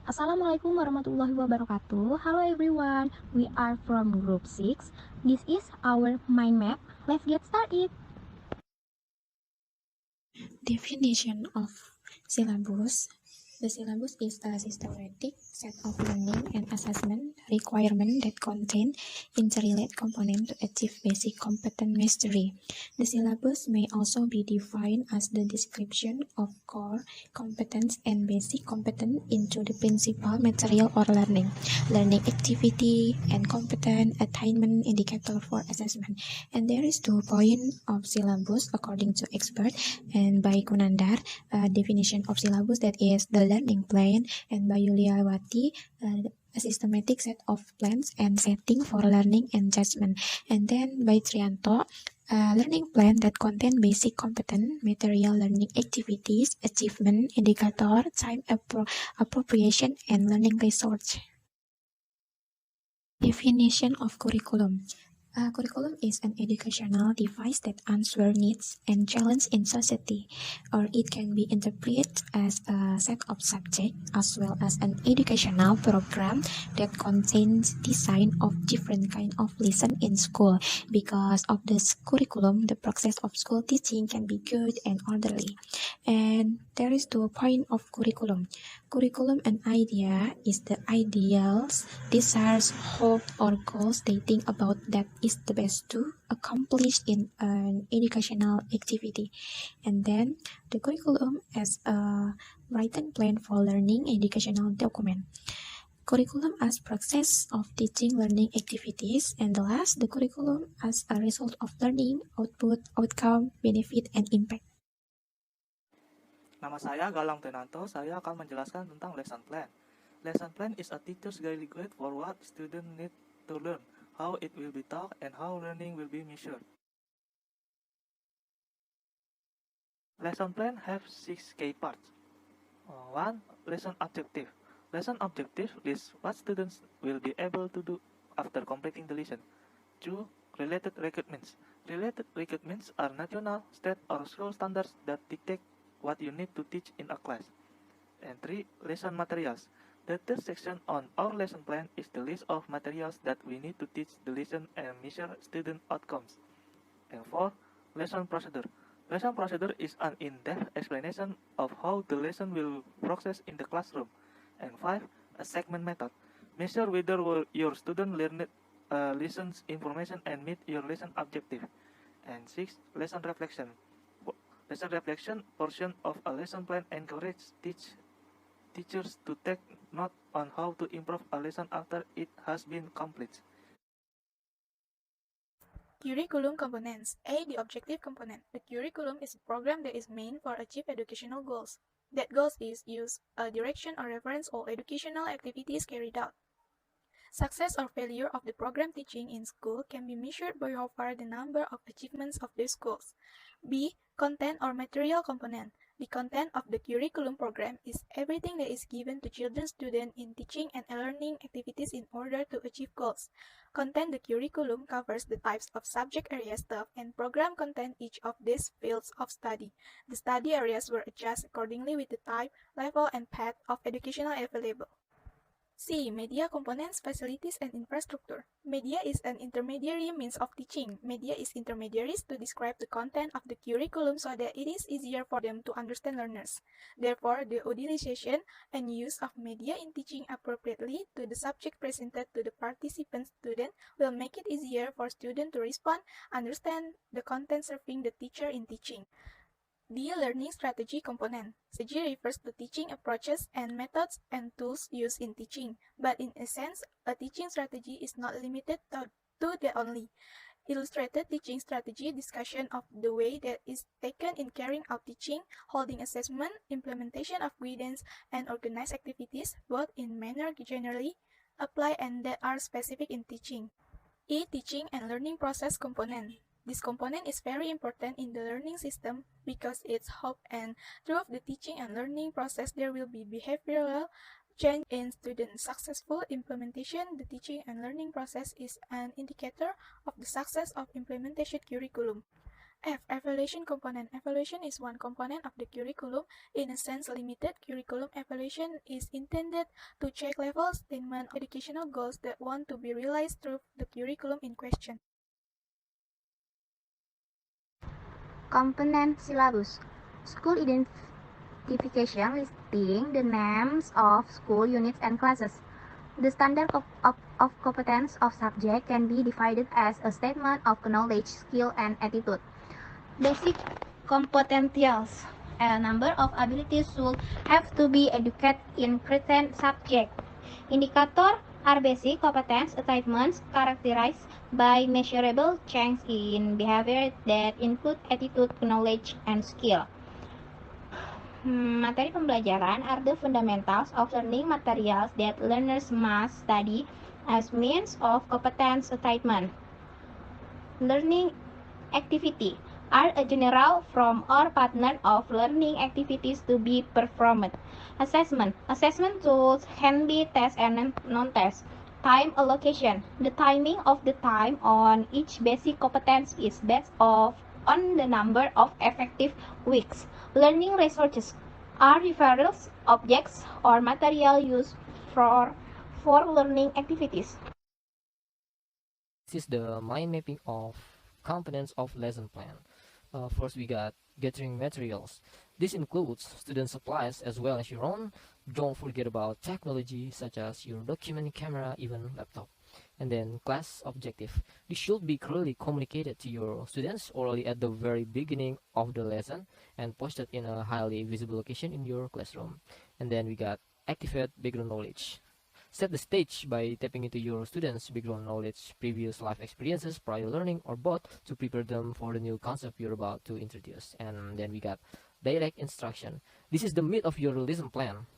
Assalamualaikum warahmatullahi wabarakatuh. Hello everyone, we are from group 6. This is our mind map. Let's get started. Definition of syllabus. The syllabus is a systematic set of learning and assessment requirements that contain interrelated components to achieve basic competent mastery. The syllabus may also be defined as the description of core competence and basic competence into the principal material or learning activity, and competent attainment indicator for assessment. And there is 2 points of syllabus according to expert and by Kunandar, definition of syllabus, that is the learning plan, and by Yuliawati, a systematic set of plans and setting for learning and judgment. And then by Trianto, a learning plan that contain basic competent material learning activities, achievement indicator, time appropriation, and learning resource. Definition of curriculum. A curriculum is an educational device that answers needs and challenges in society, or it can be interpreted as a set of subjects as well as an educational program that contains design of different kind of lesson in school. Because of this curriculum, the process of school teaching can be good and orderly. And there is 2 point of curriculum. Curriculum and idea is the ideals, desires, hope, or goals stating about that is the best to accomplish in an educational activity. And then the curriculum as a written plan for learning educational document. Curriculum as process of teaching learning activities, and the last, the curriculum as a result of learning, output, outcome, benefit, and impact. Nama saya Galang Ananto, saya akan menjelaskan tentang lesson plan. Lesson plan is a teacher's daily guide for what students need to learn, how it will be taught, and how learning will be measured. Lesson plan have 6 key parts. 1. Lesson objective. Lesson objective is what students will be able to do after completing the lesson. 2. Related requirements. Related requirements are national, state, or school standards that dictate what you need to teach in a class. And 3. Lesson materials. The third section on our lesson plan is the list of materials that we need to teach the lesson and measure student outcomes. And 4. Lesson procedure. Lesson procedure is an in-depth explanation of how the lesson will process in the classroom. And 5. A segment method. Measure whether your student learned lessons information and meet your lesson objective. And 6. Lesson reflection. Lesson reflection portion of a lesson plan encourages teachers to take note on how to improve a lesson after it has been completed. Curriculum components. A. The objective component. The curriculum is a program that is meant for achieve educational goals. That goals is use a direction or reference all educational activities carried out. Success or failure of the program teaching in school can be measured by how far the number of achievements of the schools. B. Content or material component. The content of the curriculum program is everything that is given to children students in teaching and learning activities in order to achieve goals. Content. The curriculum covers the types of subject areas taught and program content each of these fields of study. The study areas were adjusted accordingly with the type, level, and path of educational available. C. Media components, facilities, and infrastructure. Media is an intermediary means of teaching. Media is intermediaries to describe the content of the curriculum so that it is easier for them to understand learners. Therefore, the utilization and use of media in teaching appropriately to the subject presented to the participant student will make it easier for students to respond, understand the content serving the teacher in teaching. The learning strategy component. Strategy refers to teaching approaches and methods and tools used in teaching, but in essence, a teaching strategy is not limited to that only. Illustrated teaching strategy discussion of the way that is taken in carrying out teaching, holding assessment, implementation of guidance, and organized activities, both in manner generally apply and that are specific in teaching. E. Teaching and learning process component. This component is very important in the learning system because it's hope and through the teaching and learning process there will be behavioral change in student successful implementation. The teaching and learning process is an indicator of the success of implementation curriculum. F. Evaluation component. Evaluation is one component of the curriculum. In a sense, limited curriculum evaluation is intended to check level, attainment, educational goals that want to be realized through the curriculum in question. Component syllabus. School identification listing the names of school units and classes. The standard of competence of subject can be divided as a statement of knowledge, skill, and attitude. Basic competentials. A number of abilities should have to be educated in certain subject. Indicator are basic competence attainments characterized by measurable change in behavior that include attitude, knowledge, and skill. Materi pembelajaran are the fundamentals of learning materials that learners must study as means of competence attainment. Learning activity are a general form or pattern of learning activities to be performed. Assessment. Assessment tools can be test and non-test. Time allocation. The timing of the time on each basic competence is based on the number of effective weeks. Learning resources are referrals, objects, or material used for learning activities. This is the mind mapping of components of lesson plan. First, we got gathering materials. This includes student supplies as well as your own. Don't forget about technology such as your document camera, even laptop. And then class objective. This should be clearly communicated to your students orally at the very beginning of the lesson and posted in a highly visible location in your classroom. And then we got activate background knowledge. Set the stage by tapping into your students' background knowledge, previous life experiences, prior learning, or both to prepare them for the new concept you're about to introduce. And then we got direct instruction. This is the meat of your lesson plan.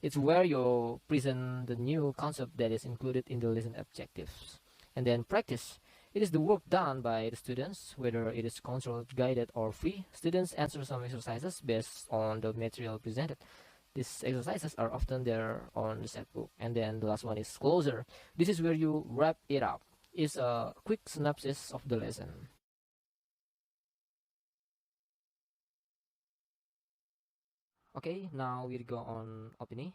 It's where you present the new concept that is included in the lesson objectives. And then practice. It is the work done by the students, whether it is controlled, guided, or free. Students answer some exercises based on the material presented. These exercises are often there on the set book. And then the last one is closer. This is where you wrap it up. It's a quick synopsis of the lesson. Okay, now we go on opini.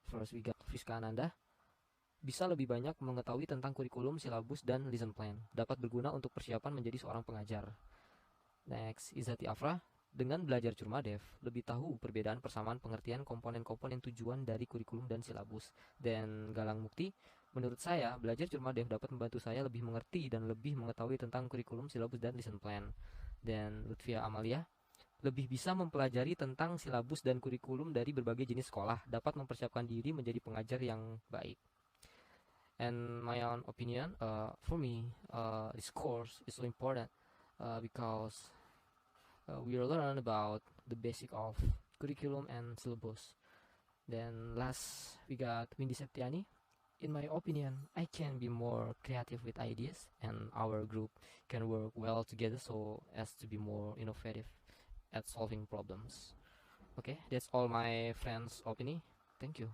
First we got Vrisca Ananda. Bisa lebih banyak mengetahui tentang kurikulum, silabus, dan lesson plan. Dapat berguna untuk persiapan menjadi seorang pengajar. Next, Izzati Afra. Dengan belajar Curmadev, lebih tahu perbedaan persamaan pengertian komponen-komponen tujuan dari kurikulum dan silabus. Dan Galang Mukti, menurut saya, belajar Curmadev dapat membantu saya lebih mengerti dan lebih mengetahui tentang kurikulum, silabus, dan lesson plan. Dan Luthfia Amalia, lebih bisa mempelajari tentang silabus dan kurikulum dari berbagai jenis sekolah, dapat mempersiapkan diri menjadi pengajar yang baik. And my own opinion, for me, this course is so important because we learn about the basic of curriculum and syllabus. Then last, we got Windi Septiana. In my opinion, I can be more creative with ideas, and our group can work well together so as to be more innovative at solving problems. Okay, that's all my friends' opinion. Thank you.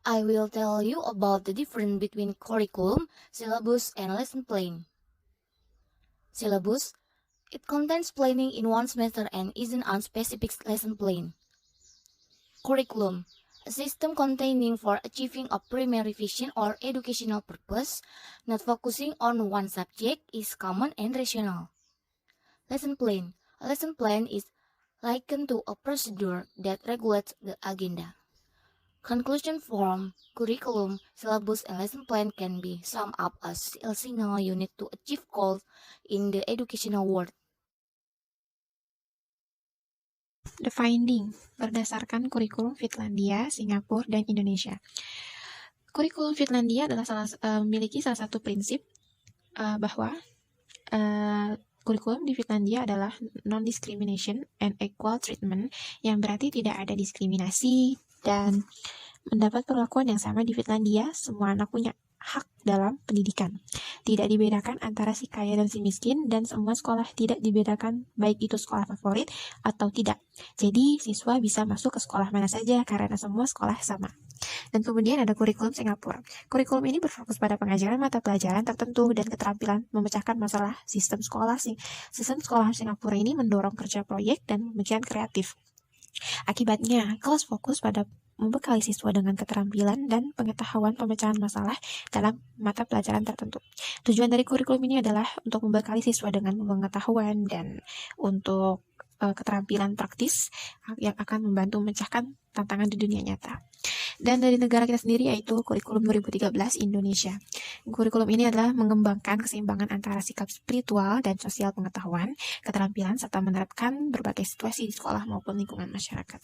I will tell you about the difference between curriculum, syllabus, and lesson plan. Syllabus. It contains planning in one semester and isn't on specific lesson plan. Curriculum. A system containing for achieving a primary vision or educational purpose, not focusing on one subject, is common and rational. Lesson plan. A lesson plan is likened to a procedure that regulates the agenda. Conclusion from curriculum, syllabus, and lesson plan can be summed up as a single unit to achieve goals in the educational world. The finding berdasarkan kurikulum Finlandia, Singapura, dan Indonesia. Kurikulum Finlandia adalah memiliki salah satu prinsip bahwa kurikulum di Finlandia adalah non-discrimination and equal treatment, yang berarti tidak ada diskriminasi dan mendapat perlakuan yang sama di Finlandia. Semua anak punya hak dalam pendidikan. Tidak dibedakan antara si kaya dan si miskin, dan semua sekolah tidak dibedakan baik itu sekolah favorit atau tidak. Jadi siswa bisa masuk ke sekolah mana saja karena semua sekolah sama. Dan kemudian ada kurikulum Singapura. Kurikulum ini berfokus pada pengajaran mata pelajaran tertentu dan keterampilan memecahkan masalah sistem sekolah. Sistem sekolah Singapura ini mendorong kerja proyek dan pemikiran kreatif. Akibatnya, kelas fokus pada membekali siswa dengan keterampilan dan pengetahuan pemecahan masalah dalam mata pelajaran tertentu. Tujuan dari kurikulum ini adalah untuk membekali siswa dengan pengetahuan dan untuk keterampilan praktis yang akan membantu memecahkan tantangan di dunia nyata. Dan dari negara kita sendiri yaitu kurikulum 2013 Indonesia. Kurikulum ini adalah mengembangkan keseimbangan antara sikap spiritual dan sosial pengetahuan, keterampilan, serta menerapkan berbagai situasi di sekolah maupun lingkungan masyarakat.